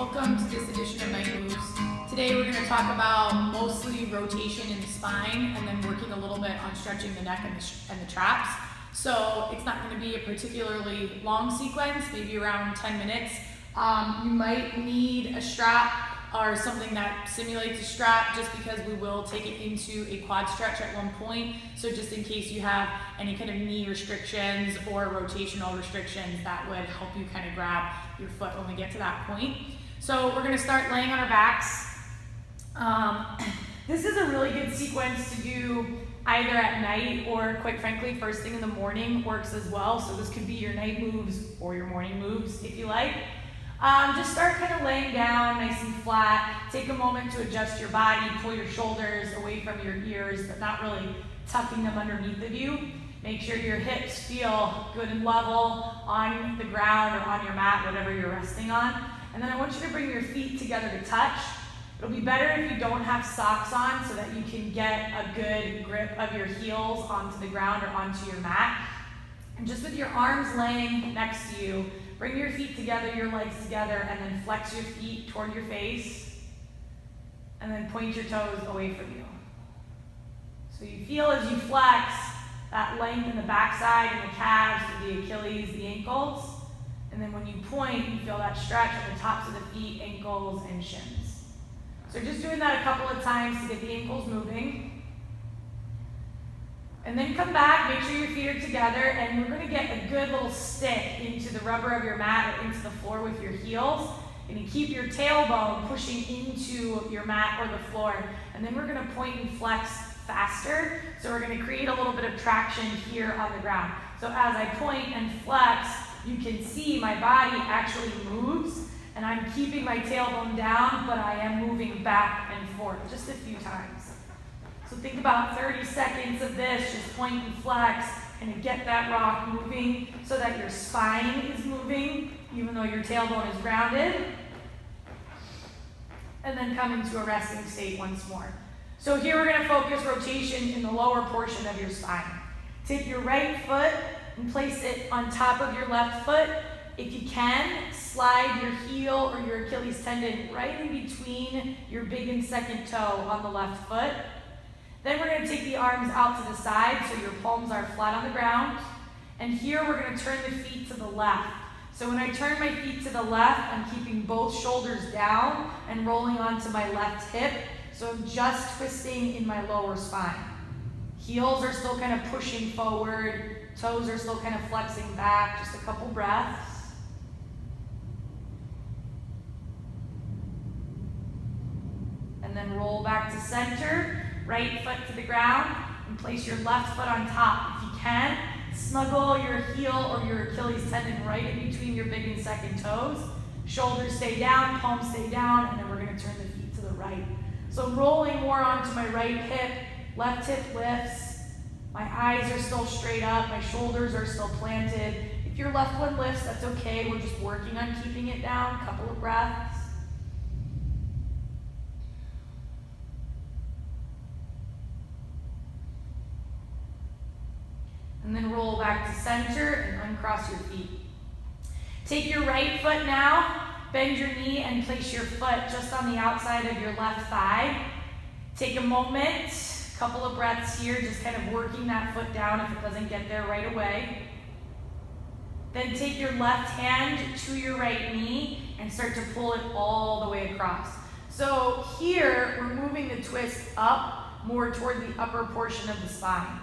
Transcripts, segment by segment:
welcome to this edition of Night Moves. Today we're going to talk about mostly rotation in the spine and then working a little bit on stretching the neck and the traps. So it's not going to be a particularly long sequence, maybe around 10 minutes. You might need a strap or something that simulates a strap just because we will take it into a quad stretch at one point. So just in case you have any kind of knee restrictions or rotational restrictions, that would help you kind of grab your foot when we get to that point. So we're going to start laying on our backs. This is a really good sequence to do either at night or, quite frankly, first thing in the morning works as well. So this could be your night moves or your morning moves if you like. Just start kind of laying down nice and flat. Take a moment to adjust your body, pull your shoulders away from your ears, but not really tucking them underneath of you. Make sure your hips feel good and level on the ground or on your mat, whatever you're resting on. And then I want you to bring your feet together to touch. It'll be better if you don't have socks on so that you can get a good grip of your heels onto the ground or onto your mat. And just with your arms laying next to you, bring your feet together, your legs together, and then flex your feet toward your face. And then point your toes away from you. So you feel as you flex that length in the backside and the calves, the Achilles, the ankles. And then when you point, you feel that stretch on the tops of the feet, ankles, and shins. So just doing that a couple of times to get the ankles moving. And then come back, make sure your feet are together, and we're going to get a good little stick into the rubber of your mat or into the floor with your heels. And you keep your tailbone pushing into your mat or the floor. And then we're going to point and flex faster. So we're going to create a little bit of traction here on the ground. So as I point and flex, you can see my body actually moves. And I'm keeping my tailbone down, but I am moving back and forth just a few times. So think about 30 seconds of this, just point and flex, and get that rock moving so that your spine is moving, even though your tailbone is grounded. And then come into a resting state once more. So here we're going to focus rotation in the lower portion of your spine. Take your right foot and place it on top of your left foot. If you can, slide your heel or your Achilles tendon right in between your big and second toe on the left foot. Then we're going to take the arms out to the side so your palms are flat on the ground. And here we're going to turn the feet to the left. So when I turn my feet to the left, I'm keeping both shoulders down and rolling onto my left hip. So I'm just twisting in my lower spine. Heels are still kind of pushing forward. Toes are still kind of flexing back. Just a couple breaths. And then roll back to center. Right foot to the ground, and place your left foot on top. If you can, snuggle your heel or your Achilles tendon right in between your big and second toes. Shoulders stay down, palms stay down, and then we're going to turn the feet to the right. So rolling more onto my right hip, left hip lifts. My eyes are still straight up, my shoulders are still planted. If your left one lifts, that's okay. We're just working on keeping it down. A couple of breaths. And then roll back to center and uncross your feet. Take your right foot now, bend your knee and place your foot just on the outside of your left thigh. Take a moment, a couple of breaths here, just kind of working that foot down if it doesn't get there right away. Then take your left hand to your right knee and start to pull it all the way across. So here, we're moving the twist up more toward the upper portion of the spine.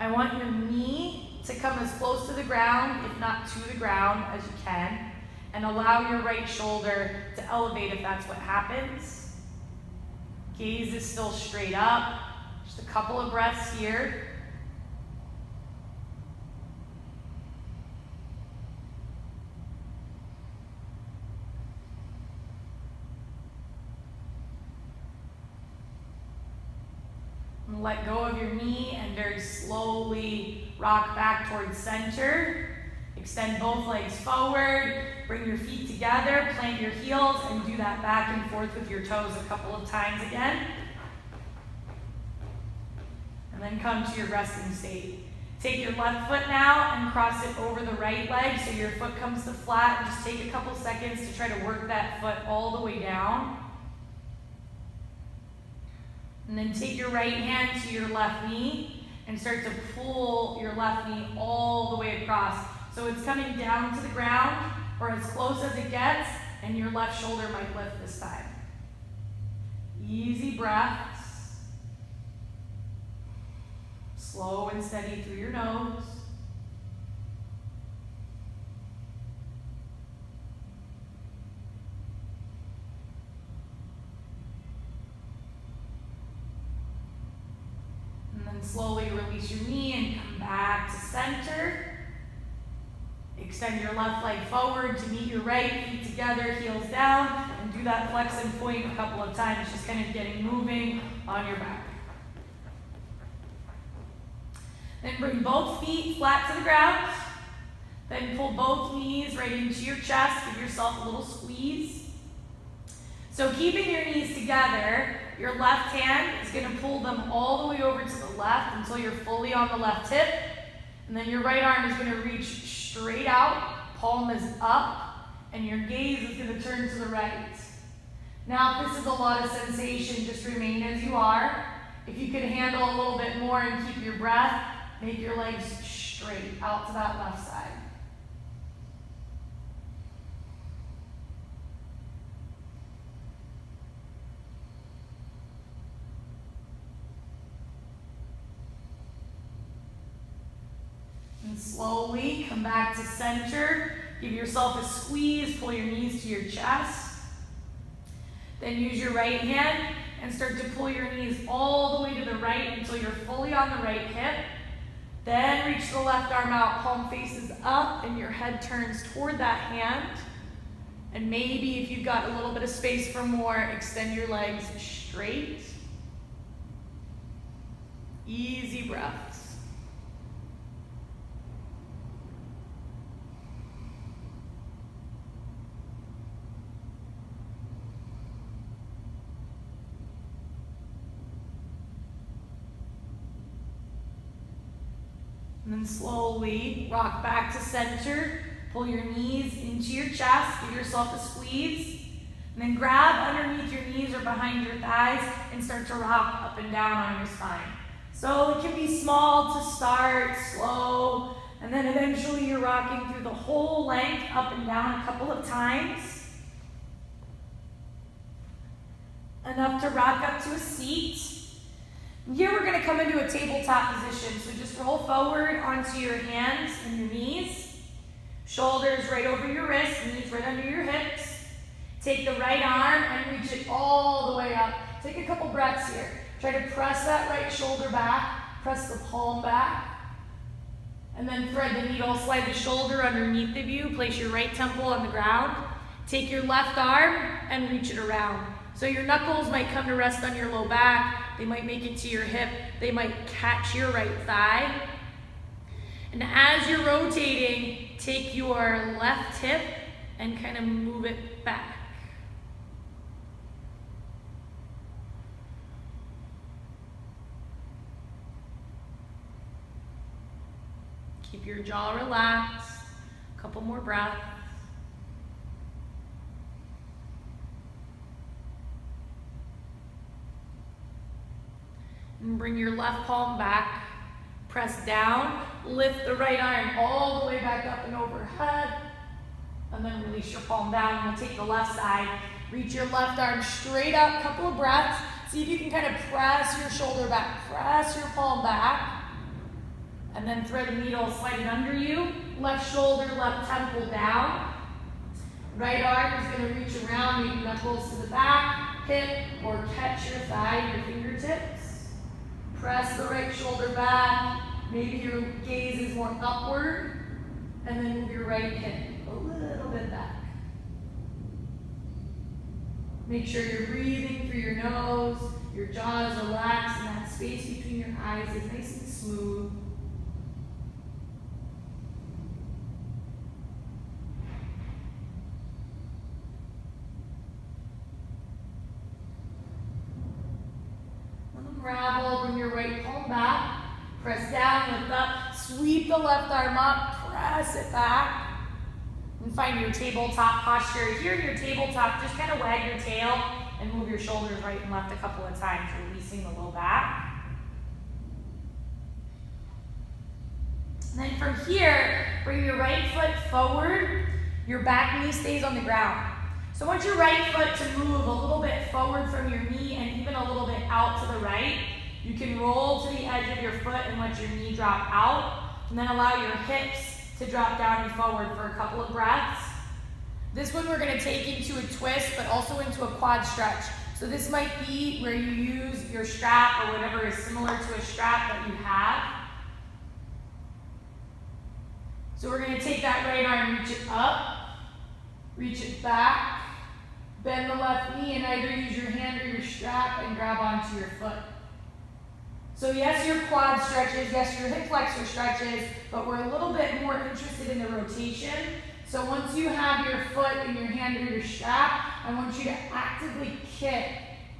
I want your knee to come as close to the ground, if not to the ground, as you can, and allow your right shoulder to elevate if that's what happens. Gaze is still straight up. Just a couple of breaths here. Let go of your knee and very slowly rock back towards center. Extend both legs forward, bring your feet together, plant your heels, and do that back and forth with your toes a couple of times again. And then come to your resting state. Take your left foot now and cross it over the right leg so your foot comes to flat, and just take a couple seconds to try to work that foot all the way down. And then take your right hand to your left knee and start to pull your left knee all the way across. So it's coming down to the ground or as close as it gets, and your left shoulder might lift this time. Easy breaths. Slow and steady through your nose. And then slowly release your knee and come back to center. Extend your left leg forward to meet your right, feet together, heels down, and do that flex and point a couple of times, just kind of getting moving on your back. Then bring both feet flat to the ground. Then pull both knees right into your chest. Give yourself a little squeeze. So keeping your knees together, your left hand is going to pull them all the way over to the left until you're fully on the left hip. And then your right arm is going to reach straight out, palm is up, and your gaze is going to turn to the right. Now, if this is a lot of sensation, just remain as you are. If you can handle a little bit more and keep your breath, make your legs straight out to that left side. And slowly come back to center. Give yourself a squeeze, pull your knees to your chest. Then use your right hand and start to pull your knees all the way to the right until you're fully on the right hip. Then reach the left arm out, palm faces up, and your head turns toward that hand. And maybe if you've got a little bit of space for more, extend your legs straight. Easy breaths. And then slowly rock back to center. Pull your knees into your chest. Give yourself a squeeze. And then grab underneath your knees or behind your thighs and start to rock up and down on your spine. So it can be small to start, slow, and then eventually you're rocking through the whole length up and down a couple of times. Enough to rock up to a seat. Here we're going to come into a tabletop position, so just roll forward onto your hands and your knees. Shoulders right over your wrists, knees right under your hips. Take the right arm and reach it all the way up. Take a couple breaths here. Try to press that right shoulder back, press the palm back, and then thread the needle, slide the shoulder underneath of you, place your right temple on the ground. Take your left arm and reach it around. So your knuckles might come to rest on your low back, they might make it to your hip, they might catch your right thigh. And as you're rotating, take your left hip and kind of move it back. Keep your jaw relaxed, a couple more breaths. And bring your left palm back, press down, lift the right arm all the way back up and overhead, and then release your palm down. And we'll take the left side, reach your left arm straight up, couple of breaths. See if you can kind of press your shoulder back, press your palm back, and then thread the needle, slide it under you. Left shoulder, left temple down. Right arm is going to reach around, maybe knuckles to the back, hip, or catch your thigh, your fingertips. Press the right shoulder back. Maybe your gaze is more upward. And then move your right hip a little bit back. Make sure you're breathing through your nose. Your jaw is relaxed and that space between your eyes is nice and smooth. Unravel, bring your right palm back, Press down, lift up, sweep the left arm up, press it back. And find your tabletop posture. Here in your tabletop, just kind of wag your tail and move your shoulders right and left a couple of times, releasing the low back. And then from here, bring your right foot forward. Your back knee stays on the ground. So I want your right foot to move a little bit forward from your knee and even a little bit out to the right. You can roll to the edge of your foot and let your knee drop out. And then allow your hips to drop down and forward for a couple of breaths. This one we're going to take into a twist, but also into a quad stretch. So this might be where you use your strap or whatever is similar to a strap that you have. So we're going to take that right arm, reach it up, reach it back, bend the left knee, and either use your hand or your strap and grab onto your foot. So yes, your quad stretches, yes, your hip flexor stretches, but we're a little bit more interested in the rotation. So once you have your foot in your hand or your strap, I want you to actively kick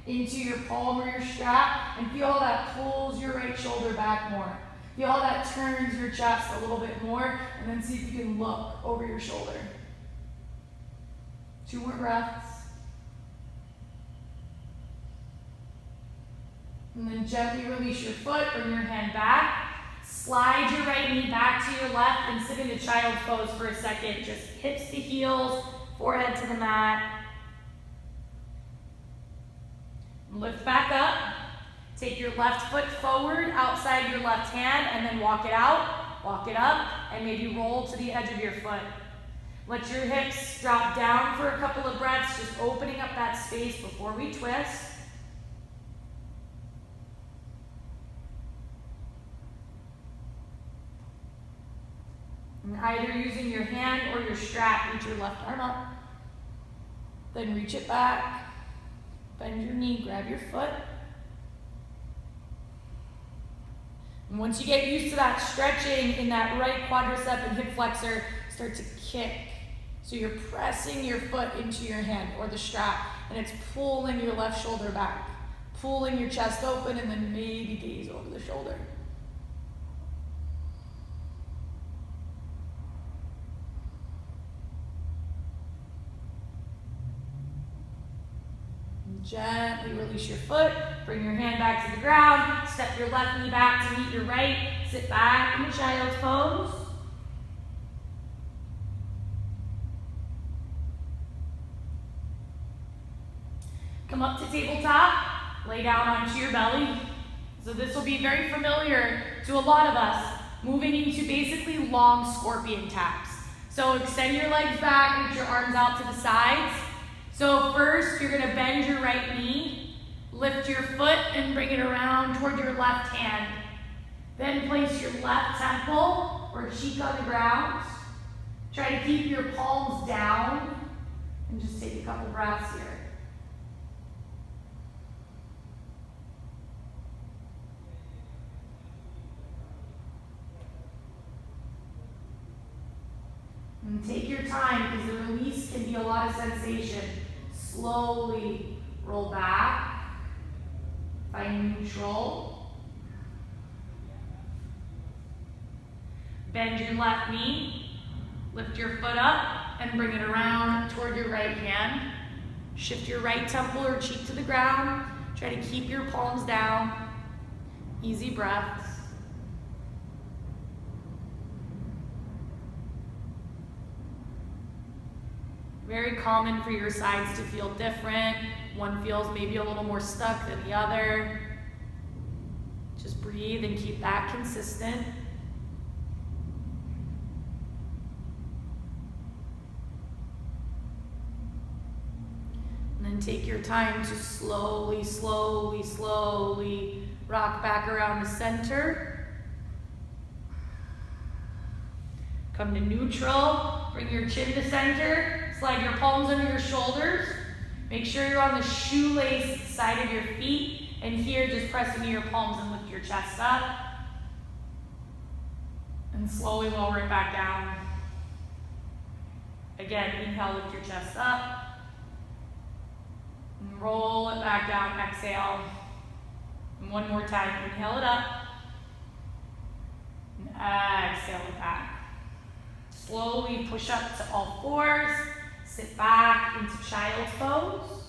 into your palm or your strap and feel how that pulls your right shoulder back more. Feel how that turns your chest a little bit more, and then see if you can look over your shoulder. 2 more breaths. And then gently release your foot, bring your hand back. Slide your right knee back to your left and sit into child's pose for a second. Just hips to heels, forehead to the mat. Lift back up. Take your left foot forward outside your left hand and then walk it out, walk it up, and maybe roll to the edge of your foot. Let your hips drop down for a couple of breaths, just opening up that space before we twist. And either using your hand or your strap, reach your left arm up. Then reach it back, bend your knee, grab your foot. And once you get used to that stretching in that right quadricep and hip flexor, start to kick. So you're pressing your foot into your hand or the strap, and it's pulling your left shoulder back, pulling your chest open, and then maybe gaze over the shoulder. Gently release your foot, bring your hand back to the ground, step your left knee back to meet your right, sit back in child's pose. Come up to tabletop, lay down onto your belly. So this will be very familiar to a lot of us, moving into basically long scorpion taps. So extend your legs back, reach your arms out to the sides. So first, you're going to bend your right knee, lift your foot and bring it around toward your left hand. Then place your left temple or cheek on the ground. Try to keep your palms down and just take a couple breaths here. And take your time because the release can be a lot of sensation. Slowly roll back, find neutral. Bend your left knee, lift your foot up and bring it around toward your right hand. Shift your right temple or cheek to the ground. Try to keep your palms down. Easy breaths. Very common for your sides to feel different. One feels maybe a little more stuck than the other. Just breathe and keep that consistent. And then take your time to slowly, slowly, slowly rock back around the center. Come to neutral, bring your chin to center, slide your palms under your shoulders. Make sure you're on the shoelace side of your feet, and here just press into your palms and lift your chest up. And slowly lower it back down. Again, inhale, lift your chest up. And roll it back down, exhale. And one more time, inhale it up. slowly push up to all fours, sit back into child's pose.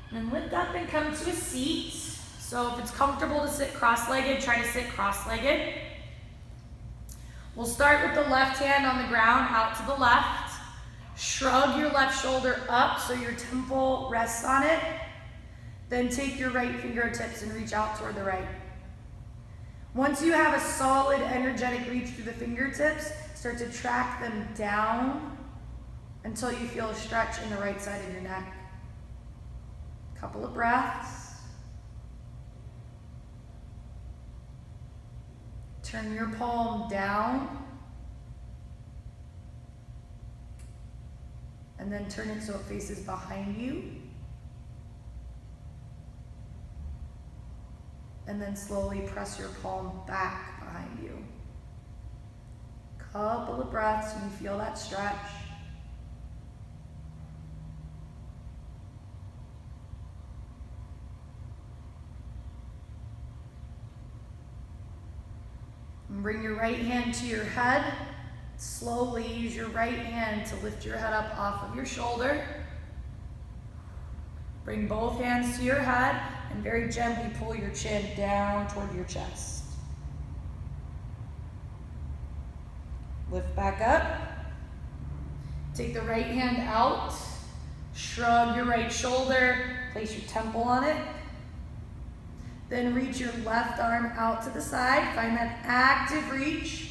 And then lift up and come to a seat. So if it's comfortable to sit cross-legged, try to sit cross-legged. We'll start with the left hand on the ground, out to the left. Shrug your left shoulder up so your temple rests on it. Then take your right fingertips and reach out toward the right. Once you have a solid, energetic reach through the fingertips, start to track them down until you feel a stretch in the right side of your neck. Couple of breaths. Turn your palm down. And then turn it so it faces behind you. And then slowly press your palm back behind you. Couple of breaths when you feel that stretch. And bring your right hand to your head. Slowly use your right hand to lift your head up off of your shoulder. Bring both hands to your head and very gently pull your chin down toward your chest. Lift back up. Take the right hand out. Shrug your right shoulder. Place your temple on it. Then reach your left arm out to the side. Find that active reach.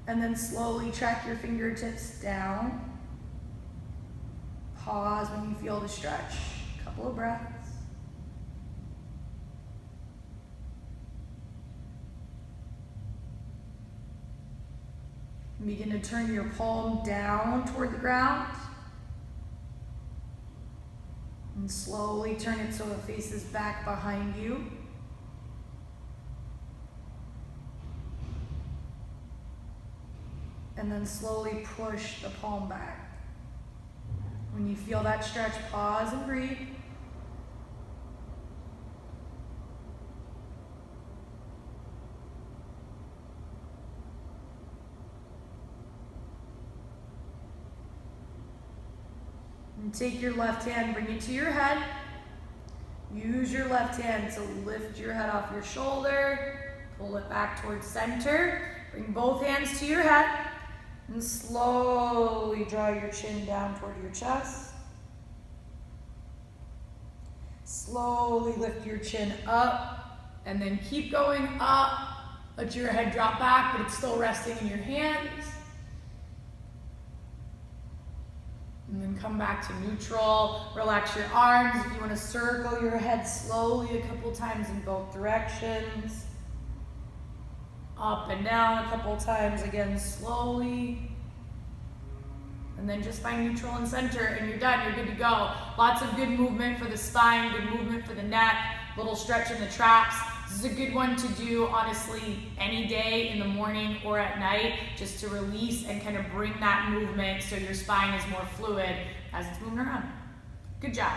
And then slowly track your fingertips down. Pause when you feel the stretch. Couple of breaths. Begin to turn your palm down toward the ground. And slowly turn it so it faces back behind you. And then slowly push the palm back. When you feel that stretch, pause and breathe. And take your left hand, bring it to your head. Use your left hand to lift your head off your shoulder. Pull it back towards center. Bring both hands to your head. And slowly draw your chin down toward your chest. Slowly lift your chin up and then keep going up. Let your head drop back, but it's still resting in your hands. And then come back to neutral. Relax your arms. If you want to circle your head slowly a couple times in both directions. Up and down a couple times, again slowly. And then just find neutral and center and you're done, you're good to go. Lots of good movement for the spine, good movement for the neck, little stretch in the traps. This is a good one to do, honestly, any day in the morning or at night, just to release and kind of bring that movement so your spine is more fluid as it's moving around. Good job.